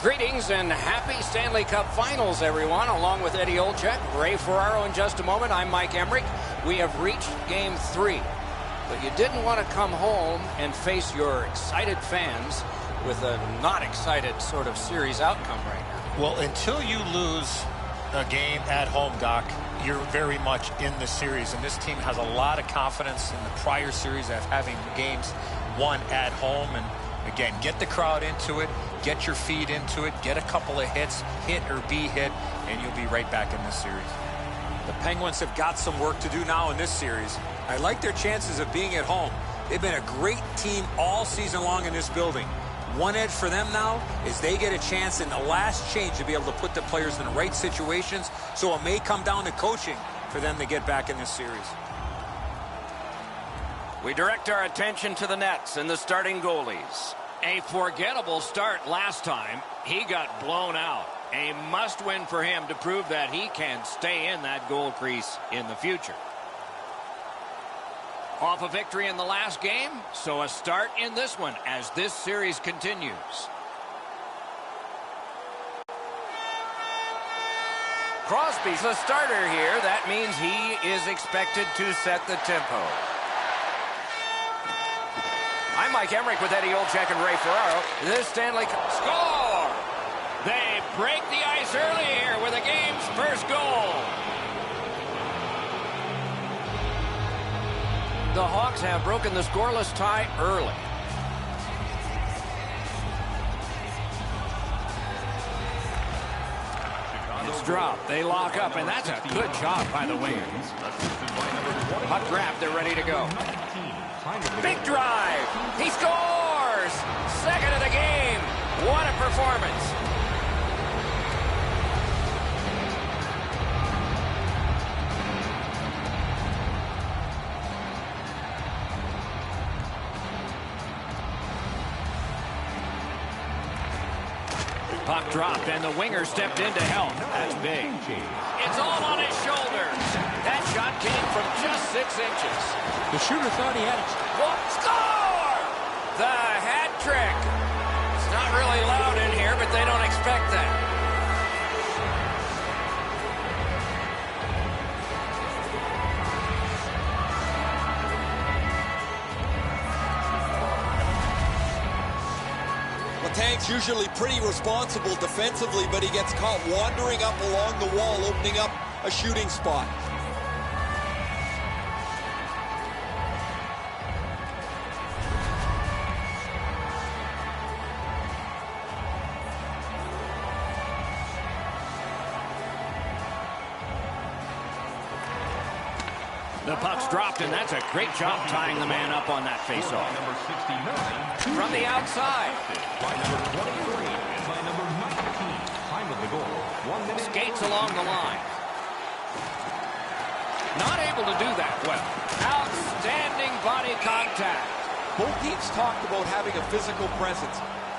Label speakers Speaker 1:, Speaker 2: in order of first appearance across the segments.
Speaker 1: Greetings and happy Stanley Cup Finals, everyone. Along with Eddie Olczyk, Ray Ferraro in just a moment. I'm Mike Emmerich. We have reached Game 3. But you didn't want to come home and face your excited fans with a not excited sort of series outcome right now.
Speaker 2: Well, until you lose a game at home, Doc, you're very much in the series. And this team has a lot of confidence in the prior series of having games won at home. And again, get the crowd into it, get your feet into it, get a couple of hits, hit or be hit, and you'll be right back in this series.
Speaker 3: The Penguins have got some work to do now in this series. I like their chances of being at home. They've been a great team all season long in this building. One edge for them now is they get a chance in the last change to be able to put the players in the right situations, so it may come down to coaching for them to get back in this series.
Speaker 1: We direct our attention to the nets and the starting goalies. A forgettable start last time. He got blown out. A must-win for him to prove that he can stay in that goal crease in the future. Off a victory in the last game, so a start in this one as this series continues. Crosby's the starter here. That means he is expected to set the tempo. I'm Mike Emmerich with Eddie Olczyk and Ray Ferraro. This Stanley Cup score! They break the ice early here with the game's first goal. The Hawks have broken the scoreless tie early. It's dropped. They lock up, and that's a good job by the wingers. Puck drop. They're ready to go. Big drive. He scores! Second of the game. What a performance. Puck dropped, and the winger stepped in to help. That's big. It's all on his shoulders. That shot came from just 6 inches.
Speaker 4: The shooter thought he had it.
Speaker 1: What? Score! The hat trick. It's not really loud in here, but they don't expect that.
Speaker 5: Tank's usually pretty responsible defensively, but he gets caught wandering up along the wall, opening up a shooting spot.
Speaker 1: The puck's dropped, and that's a great job tying the man up on that faceoff. From the outside. Skates along the line. Not able to do that well. Outstanding body contact.
Speaker 5: Both teams talked about having a physical presence.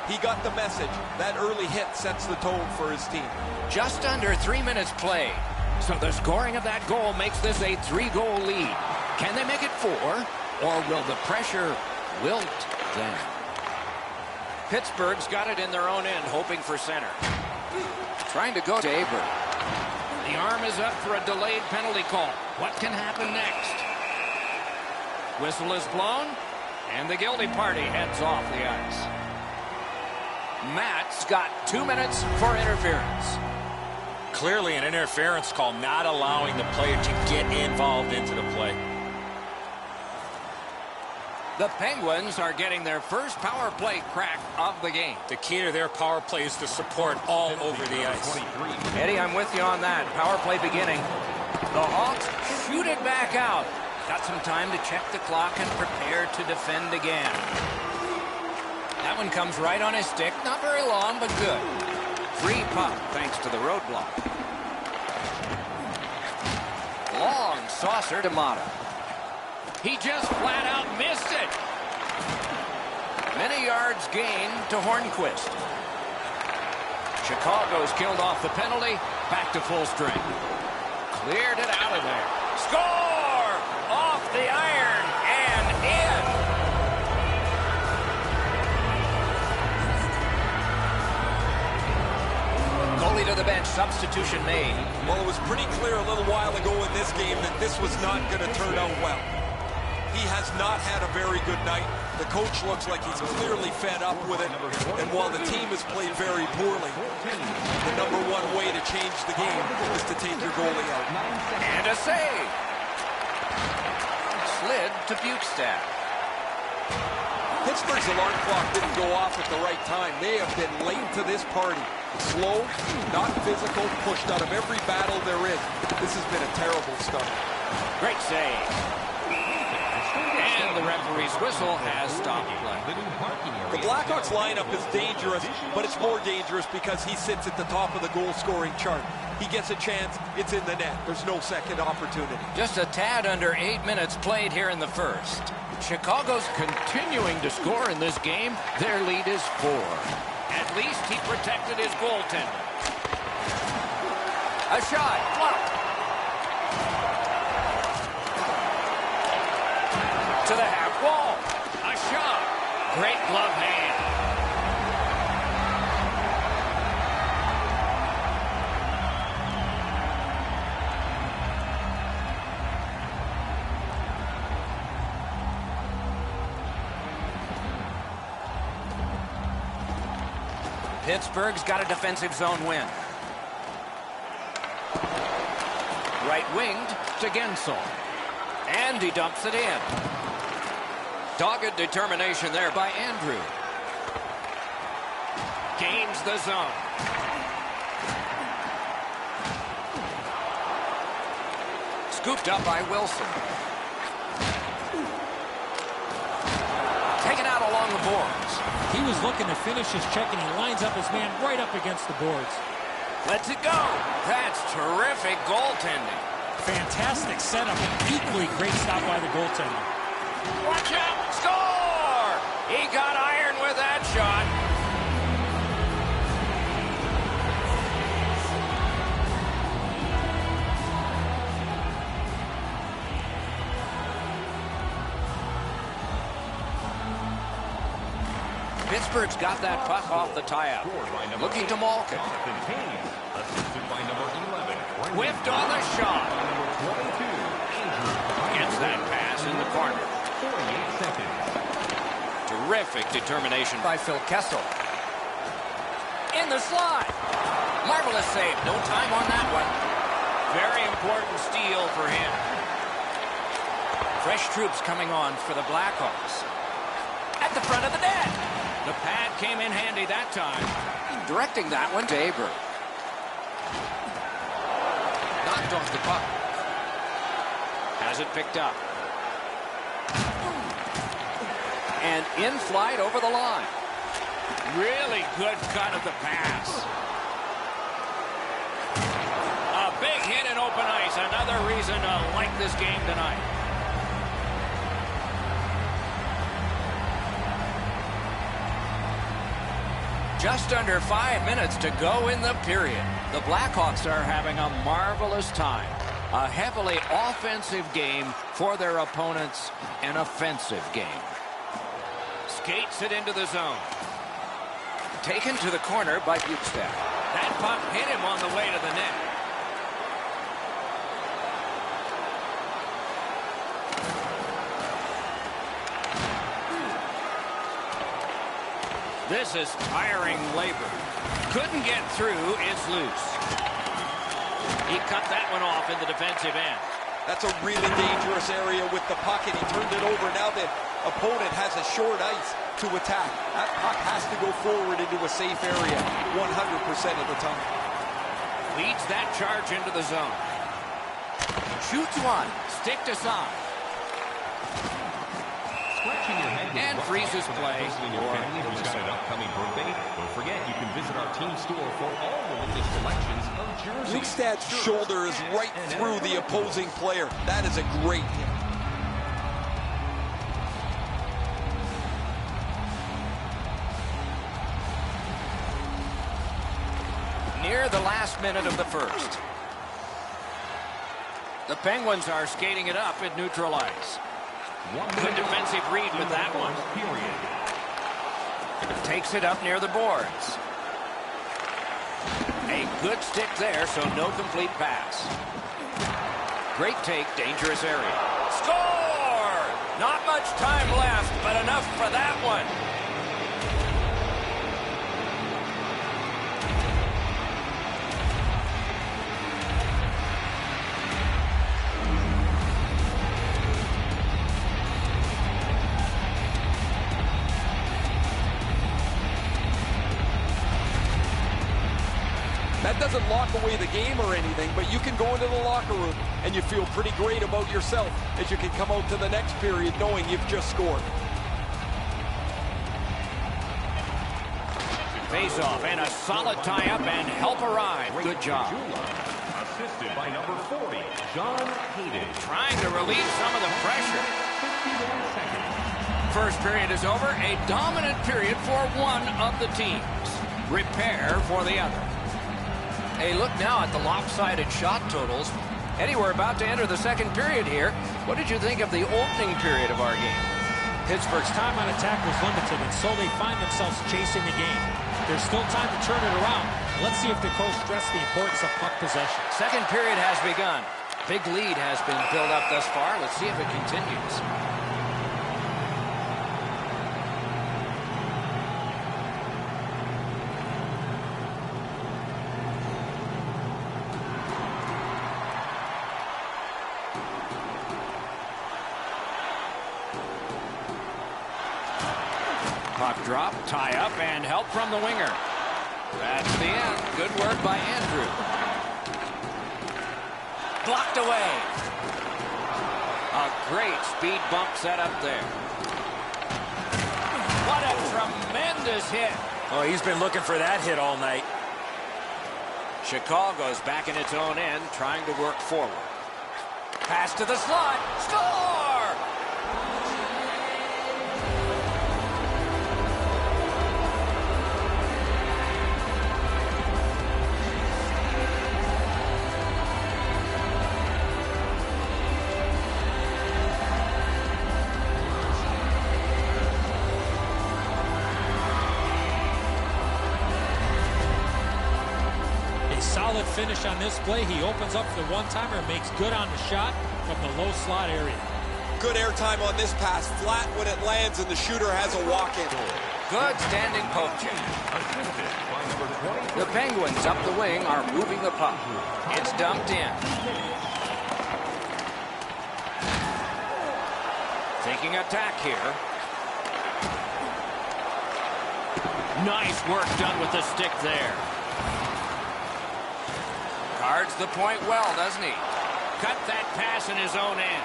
Speaker 5: He got the message. That early hit sets the tone for his team.
Speaker 1: Just under 3 minutes played. So the scoring of that goal makes this a 3-goal lead. Can they make it 4, or will the pressure wilt them? Pittsburgh's got it in their own end, hoping for center. Trying to go to Aber. The arm is up for a delayed penalty call. What can happen next? Whistle is blown, and the guilty party heads off the ice. Matt's got 2 minutes for interference.
Speaker 3: Clearly an interference call, not allowing the player to get involved into the play.
Speaker 1: The Penguins are getting their first power play crack of the game.
Speaker 3: The key to their power play is the support all over the ice.
Speaker 1: Eddie, I'm with you on that. Power play beginning. The Hawks shoot it back out. Got some time to check the clock and prepare to defend again. That one comes right on his stick. Not very long, but good. Free puck thanks to the roadblock. Long saucer to Mata. He just flat out missed it. Many yards gained to Hornquist. Chicago's killed off the penalty. Back to full strength. Cleared it out of there. Score! Off the iron and in. bench, substitution made.
Speaker 5: Well, it was pretty clear a little while ago in this game that this was not going to turn out well. He has not had a very good night. The coach looks like he's clearly fed up with it. And while the team has played very poorly, the #1 way to change the game is to take your goalie out.
Speaker 1: And a save. Slid to Bukestad.
Speaker 5: Pittsburgh's alarm clock didn't go off at the right time. They have been late to this party. Slow, not physical, pushed out of every battle they're in. This has been a terrible start.
Speaker 1: Great save. And the referee's whistle has stopped play.
Speaker 5: The Blackhawks lineup is dangerous, but it's more dangerous because he sits at the top of the goal-scoring chart. He gets a chance, it's in the net. There's no second opportunity.
Speaker 1: Just a tad under 8 minutes played here in the first. Chicago's continuing to score in this game. Their lead is 4. At least he protected his goaltender. A shot, blocked. To the half wall. A shot. Great glove hand. Pittsburgh's got a defensive zone win. Right-winged to Gensel. And he dumps it in. Dogged determination there by Andrew. Gains the zone. Scooped up by Wilson. Taken out along the boards.
Speaker 4: He was looking to finish his check, and he lines up his man right up against the boards.
Speaker 1: Lets it go. That's terrific goaltending.
Speaker 4: Fantastic setup and equally great stop by the goaltender.
Speaker 1: Watch out! Score! He got iron with that shot. Pittsburgh's got that puck off the tie-up. Looking to Malkin. Whiffed on the shot. Gets that pass in the corner. Terrific determination by Phil Kessel. In the slot. Marvelous save. No time on that one. Very important steal for him. Fresh troops coming on for the Blackhawks. At the front of the net. The pad came in handy that time. Directing that one to Aber. Knocked off the puck. Has it picked up. And in flight over the line. Really good cut of the pass. A big hit in open ice. Another reason to like this game tonight. Just under 5 minutes to go in the period. The Blackhawks are having a marvelous time. A heavily offensive game for their opponents. An offensive game. Skates it into the zone. Taken to the corner by Bukestad. That puck hit him on the way to the net. This is tiring labor. Couldn't get through. It's loose. He cut that one off in the defensive end.
Speaker 5: That's a really dangerous area with the puck, and he turned it over. Now the opponent has a short ice to attack. That puck has to go forward into a safe area 100% of the time.
Speaker 1: Leads that charge into the zone. Shoots one. Stick to side. And freezes play.
Speaker 6: Don't forget, you can visit our team store for all the latest selections of jerseys.
Speaker 5: Bukestad's shoulder is right through the opposing player. That is a great hit.
Speaker 1: Near the last minute of the first. The Penguins are skating it up at neutral ice. Good defensive read with that one. Takes it up near the boards. A Good stick there, so no complete pass. Great take, dangerous area. Score! Not much time left, but enough for that one.
Speaker 5: That doesn't lock away the game or anything, but you can go into the locker room and you feel pretty great about yourself as you can come out to the next period knowing you've just scored.
Speaker 1: Face off and a solid tie-up and help arrive. Good job.
Speaker 6: Assisted by number 40, John Hayden.
Speaker 1: Trying to relieve some of the pressure. First period is over. A dominant period for one of the teams. Repair for the other. A look now at the lopsided shot totals. Eddie, we're about to enter the second period here. What did you think of the opening period of our game?
Speaker 4: Pittsburgh's time on attack was limited, and so they find themselves chasing the game. There's still time to turn it around. Let's see if the coach stressed the importance of puck possession.
Speaker 1: Second period has begun. Big lead has been built up thus far. Let's see if it continues. Puck drop, tie up, and help from the winger. That's the end. Good work by Andrew. Blocked away. A great speed bump set up there. What a tremendous hit.
Speaker 3: Oh, he's been looking for that hit all night.
Speaker 1: Chicago's back in its own end, trying to work forward. Pass to the slot. Score!
Speaker 4: Solid finish on this play. He opens up the one-timer and makes good on the shot from the low slot area.
Speaker 5: Good airtime on this pass, flat when it lands, and the shooter has a walk-in.
Speaker 1: Good standing poke check. The Penguins up the wing are moving the puck. It's dumped in. Taking attack here. Nice work done with the stick there. Guards the point well, doesn't he? Cut that pass in his own end.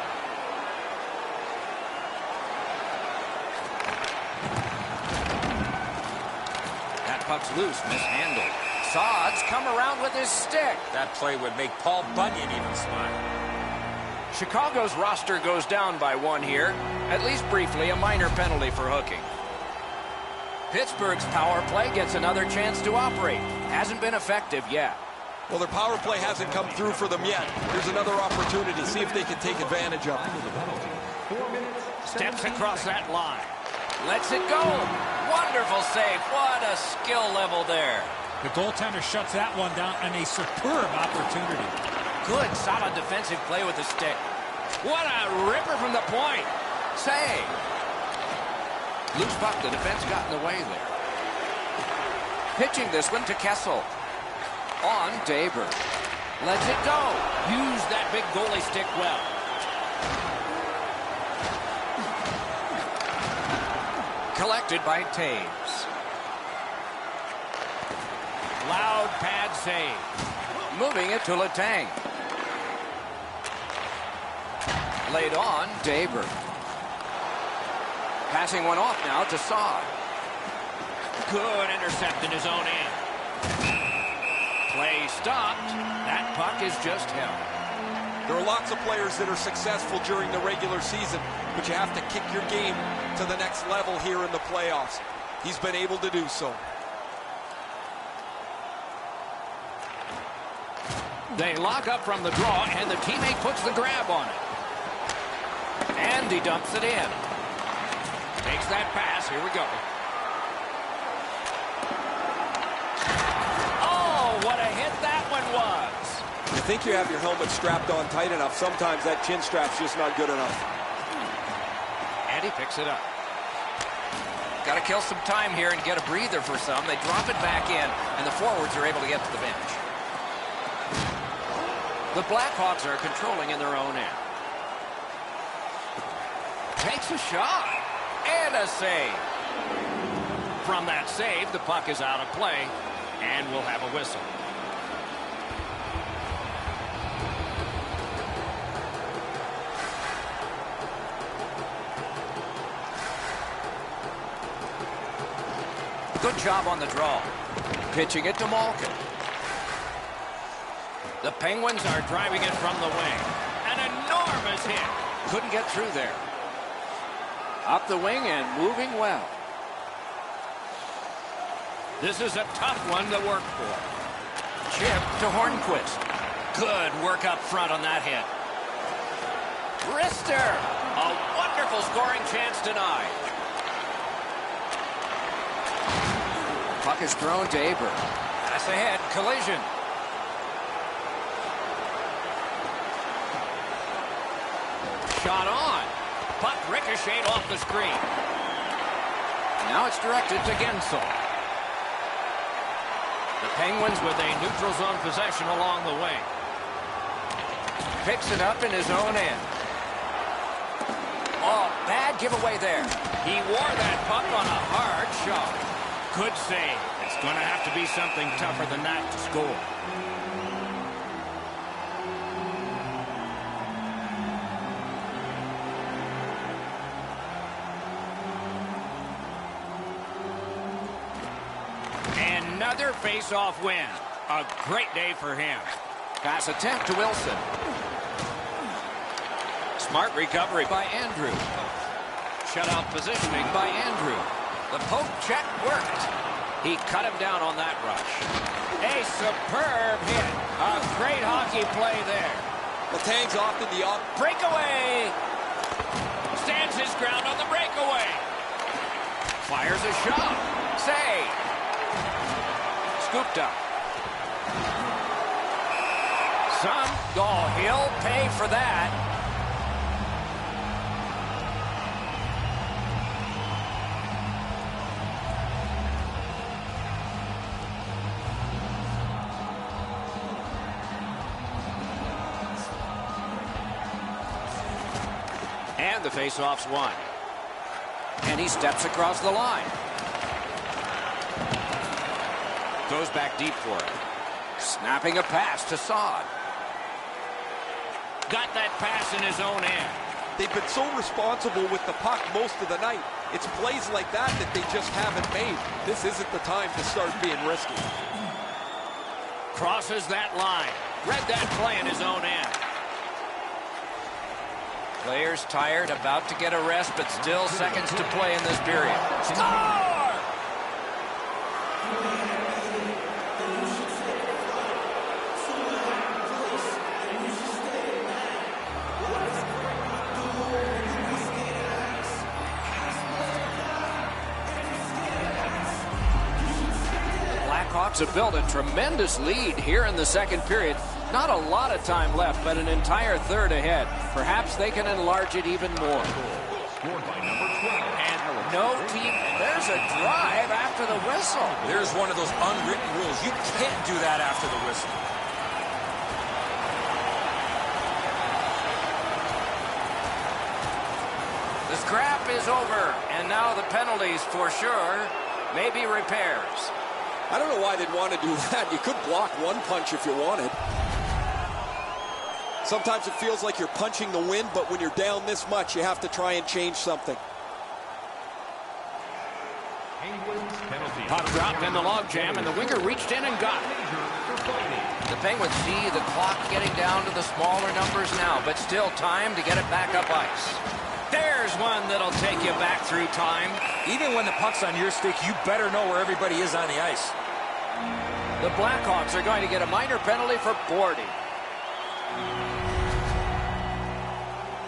Speaker 1: That puck's loose, mishandled. Sod's come around with his stick.
Speaker 3: That play would make Paul Bunyan even smile.
Speaker 1: Chicago's roster goes down by one here. At least briefly, a minor penalty for hooking. Pittsburgh's power play gets another chance to operate. Hasn't been effective yet.
Speaker 5: Well, their power play hasn't come through for them yet. Here's another opportunity. See if they can take advantage of it.
Speaker 1: Steps across that line. Lets it go. Wonderful save. What a skill level there.
Speaker 4: The goaltender shuts that one down, and a superb opportunity.
Speaker 1: Good, solid defensive play with the stick. What a ripper from the point. Save. Loose puck. The defense got in the way there. Pitching this one to Kessel. On Daber. Lets it go. Use that big goalie stick well. Collected by Taves. Loud pad save. Moving it to Letang. Laid on Daber. Passing one off now to Saad. Good intercept in his own end. Play stopped. That puck is just held.
Speaker 5: There are lots of players that are successful during the regular season, but you have to kick your game to the next level here in the playoffs. He's been able to do so.
Speaker 1: They lock up from the draw, and the teammate puts the grab on it. And he dumps it in. Takes that pass. Here we go. What a hit that
Speaker 5: You think you have your helmet strapped on tight enough. Sometimes that chin strap's just not good enough.
Speaker 1: And he picks it up. Got to kill some time here and get a breather for some. They drop it back in, and the forwards are able to get to the bench. The Blackhawks are controlling in their own end. Takes a shot. And a save. From that save, the puck is out of play, and we'll have a whistle. Good job on the draw. Pitching it to Malkin. The Penguins are driving it from the wing. An enormous hit. Couldn't get through there. Up the wing and moving well. This is a tough one to work for. Chip to Hornquist. Good work up front on that hit. Rister. A wonderful scoring chance denied. Puck is thrown to Aber. Pass ahead. Collision. Shot on. Puck ricocheted off the screen. Now it's directed to Gensel. The Penguins with a neutral zone possession along the wing. Picks it up in his own end. Oh, bad giveaway there. He wore that puck on a hard shot. Good save. It's going to have to be something tougher than that to score. Another face-off win. A great day for him. Pass attempt to Wilson. Smart recovery by Andrew. Shutout positioning by Andrew. The poke check worked. He cut him down on that rush. A superb hit. A great hockey play there.
Speaker 5: Letang's off in the up.
Speaker 1: Breakaway. Stands his ground on the breakaway. Fires a shot. Save. Scooped up. He'll pay for that. And the faceoff's won. And he steps across the line. Goes back deep for it. Snapping a pass to Saad. Got that pass in his own end.
Speaker 5: They've been so responsible with the puck most of the night. It's plays like that that they just haven't made. This isn't the time to start being risky.
Speaker 1: Crosses that line. Read that play in his own end. Players tired, about to get a rest, but still seconds to play in this period. Score! Blackhawks have built a tremendous lead here in the second period. Not a lot of time left, but an entire third ahead. Perhaps they can enlarge it even more. And no team. There's a drive after the whistle.
Speaker 3: There's one of those unwritten rules. You can't do that after the whistle.
Speaker 1: The scrap is over, and now the penalties for sure. Maybe repairs.
Speaker 5: I don't know why they'd want to do that. You could block one punch if you wanted. Sometimes it feels like you're punching the wind, but when you're down this much, you have to try and change something.
Speaker 1: Puck dropped in the logjam, and the winger reached in and got it. The Penguins see the clock getting down to the smaller numbers now, but still time to get it back up ice. There's one that'll take you back through time.
Speaker 3: Even when the puck's on your stick, you better know where everybody is on the ice.
Speaker 1: The Blackhawks are going to get a minor penalty for boarding.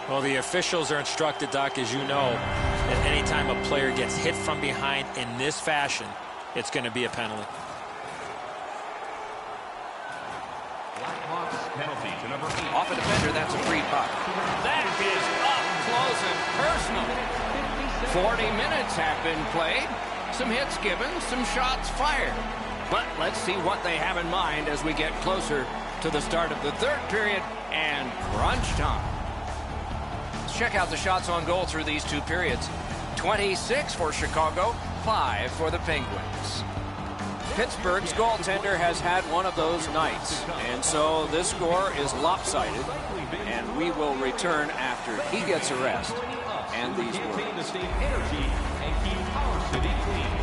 Speaker 2: Well, the officials are instructed, Doc, as you know, that anytime a player gets hit from behind in this fashion, it's going to be a penalty.
Speaker 6: Blackhawks Penalty to number 8.
Speaker 1: Off a defender, that's a free puck. That is up close and personal. 40 minutes have been played. Some hits given, some shots fired. But let's see what they have in mind as we get closer to the start of the third period and crunch time. Let's check out the shots on goal through these two periods. 26 for Chicago, 5 for the Penguins. Pittsburgh's goaltender has had one of those nights, and so this score is lopsided, and we will return after he gets a rest and these
Speaker 6: Maintain the
Speaker 1: words.
Speaker 6: same energy and keep our city clean.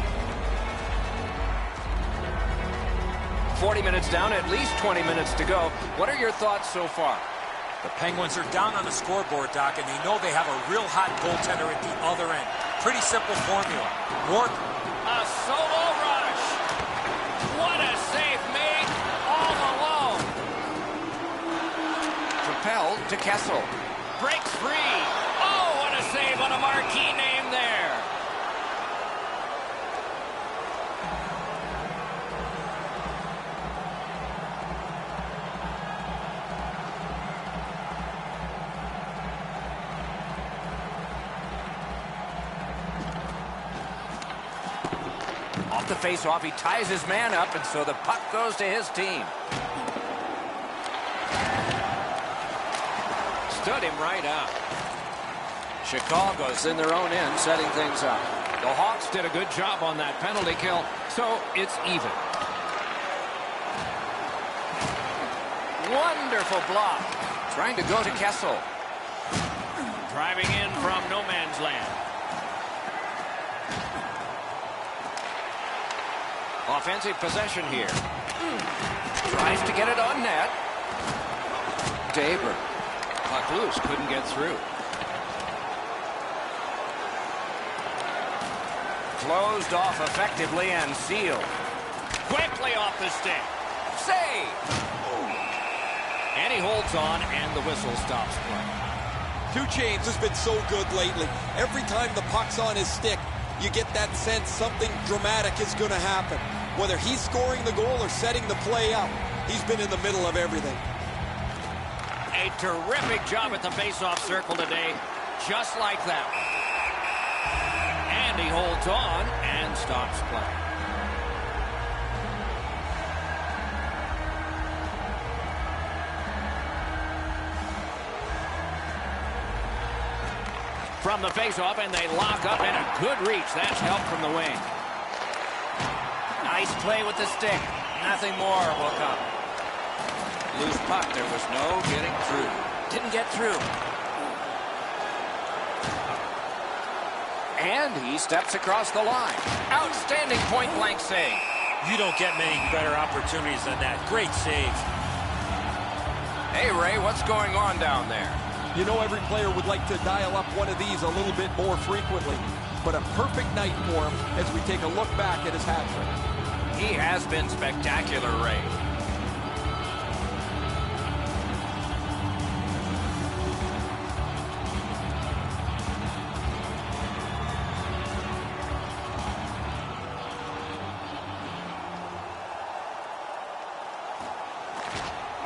Speaker 1: 40 minutes down, at least 20 minutes to go. What are your thoughts so far?
Speaker 3: The Penguins are down on the scoreboard, Doc, and they know they have a real hot goaltender at the other end. Pretty simple formula. Work.
Speaker 1: A solo rush. What a save made all alone. Propelled to Kessel. Breaks free. Oh, what a save on a marquee name there. Off the face-off, he ties his man up, and so the puck goes to his team. Stood him right up. Chicago's in their own end, setting things up. The Hawks did a good job on that penalty kill, so it's even. Wonderful block. Trying to go to Kessel. Driving in from no man's land. Offensive possession here. Tries to get it on net. Daber. Puck loose, couldn't get through. Closed off effectively and sealed. Quickly off the stick. Save! And he holds on, and the whistle stops play.
Speaker 5: Two Chains has been so good lately. Every time the puck's on his stick, you get that sense something dramatic is going to happen. Whether he's scoring the goal or setting the play up, he's been in the middle of everything.
Speaker 1: A terrific job at the face-off circle today, just like that one. And he holds on and stops play. From the face-off, and they lock up, and a good reach. That's help from the wing. Nice play with the stick. Nothing more will come. Loose puck. There was no getting through. Didn't get through. And he steps across the line. Outstanding point-blank save.
Speaker 4: You don't get many better opportunities than that. Great save.
Speaker 1: Hey, Ray, what's going on down there?
Speaker 5: You know, every player would like to dial up one of these a little bit more frequently. But a perfect night for him as we take a look back at his hat trick.
Speaker 1: He has been spectacular, Ray.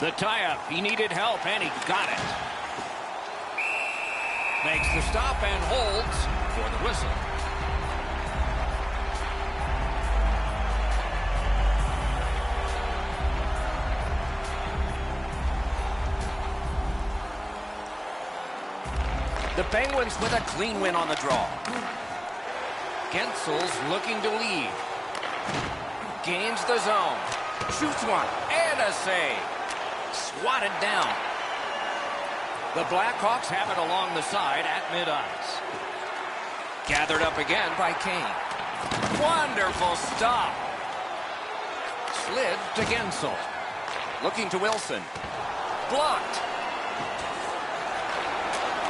Speaker 1: The tie-up. He needed help, and he got it. Makes the stop and holds for the whistle. The Penguins with a clean win on the draw. Gensel's looking to lead. Gains the zone. Shoots one. And a save. Swatted down. The Blackhawks have it along the side at mid-ice. Gathered up again by Kane. Wonderful stop. Slid to Gensel. Looking to Wilson. Blocked.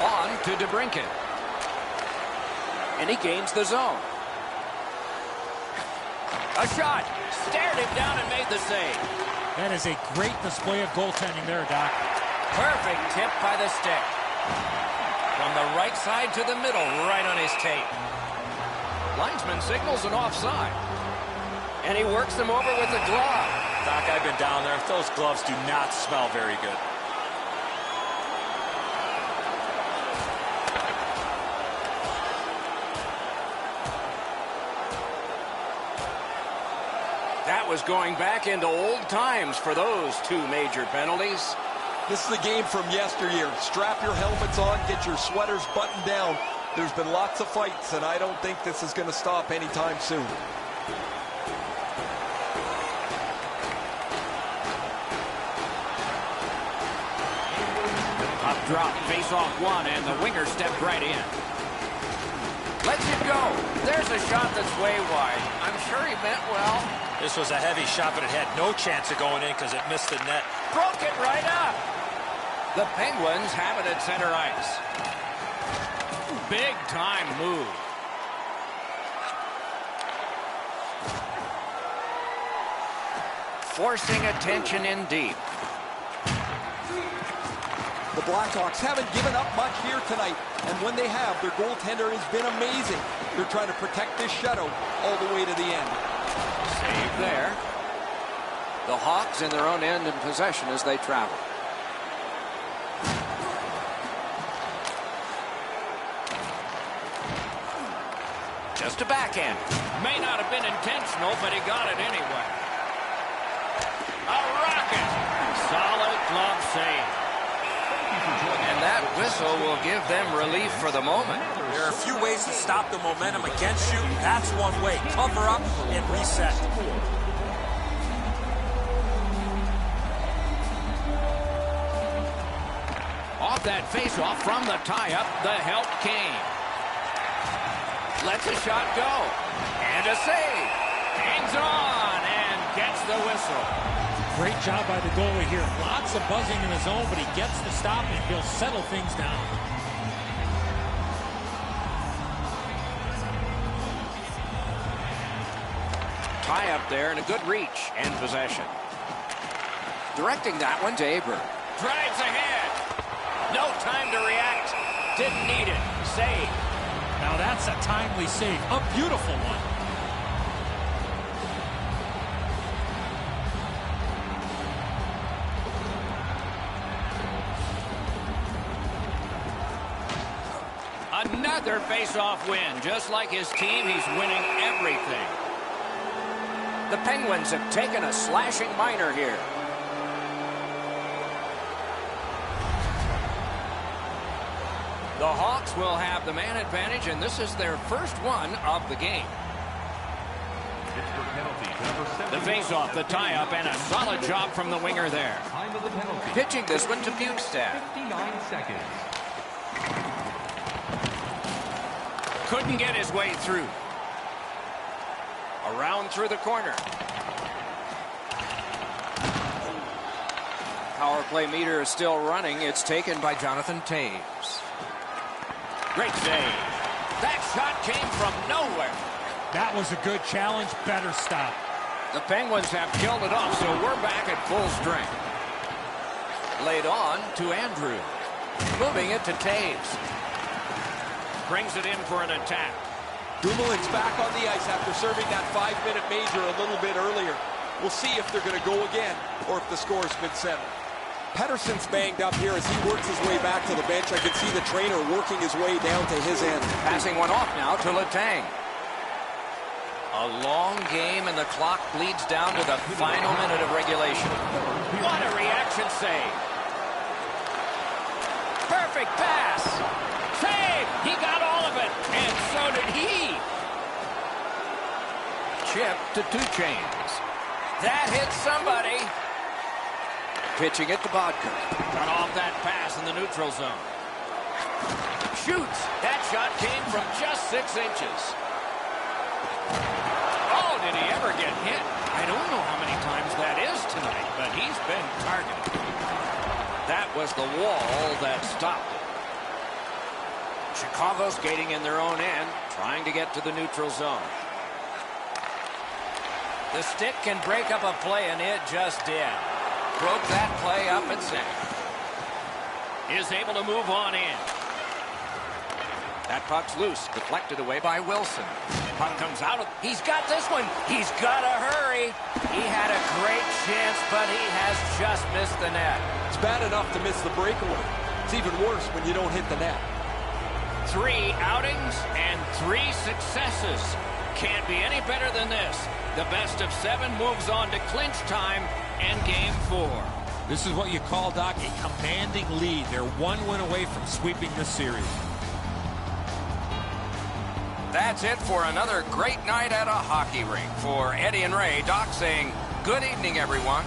Speaker 1: On to DeBrincat. And he gains the zone. A shot. Stared him down and made the save.
Speaker 4: That is a great display of goaltending there, Doc.
Speaker 1: Perfect tip by the stick. From the right side to the middle, right on his tape. Linesman signals an offside. And he works them over with the glove.
Speaker 3: Doc, I've been down there. Those gloves do not smell very good.
Speaker 1: That was going back into old times for those two major penalties.
Speaker 5: This is the game from yesteryear. Strap your helmets on, get your sweaters buttoned down. There's been lots of fights, and I don't think this is going to stop anytime soon.
Speaker 1: Up drop, face off one, and the winger stepped right in. Lets it go. There's a shot that's way wide. I'm sure he meant well.
Speaker 2: This was a heavy shot, but it had no chance of going in because it missed the net.
Speaker 1: Broke it right up. The Penguins have it at center ice. Big time move. Forcing attention in deep.
Speaker 5: The Blackhawks haven't given up much here tonight, and when they have, their goaltender has been amazing. They're trying to protect this shutout all the way to the end.
Speaker 1: Save there. The Hawks in their own end in possession as they travel. Just a backhand. May not have been intentional, but he got it anyway. A rocket. Solid glove save. And that whistle will give them relief for the moment.
Speaker 3: There are a few ways to stop the momentum against you. That's one way. Cover up and reset.
Speaker 1: Off that face-off from the tie-up, the help came. Lets a shot go. And a save. Hangs on and gets the whistle.
Speaker 4: Great job by the goalie here. Lots of buzzing in his zone, but he gets the stop and he'll settle things down.
Speaker 1: Tie up there and a good reach and possession. Directing that one to Aber. Drives ahead. No time to react. Didn't need it. Save.
Speaker 4: Now that's a timely save. A beautiful one.
Speaker 1: Another face-off win. Just like his team, he's winning everything. The Penguins have taken a slashing minor here. The Hawks will have the man advantage, and this is their first one of the game. The face-off, the tie-up, and a solid job from the winger there. Pitching this one to Bukestad.
Speaker 6: 59 seconds.
Speaker 1: Couldn't get his way through. Around through the corner. Power play meter is still running. It's taken by Jonathan Taves. Great save. That shot came from nowhere.
Speaker 4: That was a good challenge. Better stop.
Speaker 1: The Penguins have killed it off, so we're back at full strength. Laid on to Andrew. Moving it to Taves. Brings it in for an attack.
Speaker 5: Dumoulin's back on the ice after serving that 5-minute major a little bit earlier. We'll see if they're going to go again or if the score's been settled. Pettersson's banged up here as he works his way back to the bench. I can see the trainer working his way down to his end.
Speaker 1: Passing one off now to Letang. A long game and the clock bleeds down to the final minute of regulation. What a reaction save. Perfect pass. Save! He got all of it, and so did he. Chip to Two Chains. That hits somebody. Pitching it to Bodker. Got off that pass in the neutral zone. Shoots. That shot came from just 6 inches. Oh, did he ever get hit? I don't know how many times that is tonight, but he's been targeted. That was the wall that stopped it. Chicago skating in their own end, trying to get to the neutral zone. The stick can break up a play, and it just did. Broke that play up at center. Is able to move on in. That puck's loose, deflected away by Wilson. Puck comes out. He's got this one. He's got to hurry. He had a great chance, but he has just missed the net.
Speaker 5: It's bad enough to miss the breakaway. It's even worse when you don't hit the net.
Speaker 1: 3 outings and 3 successes. Can't be any better than this. The best of 7 moves on to clinch time and game 4.
Speaker 4: This is what you call, Doc, a commanding lead. They're 1 win away from sweeping this series.
Speaker 1: That's it for another great night at a hockey rink. For Eddie and Ray, Doc saying good evening, everyone.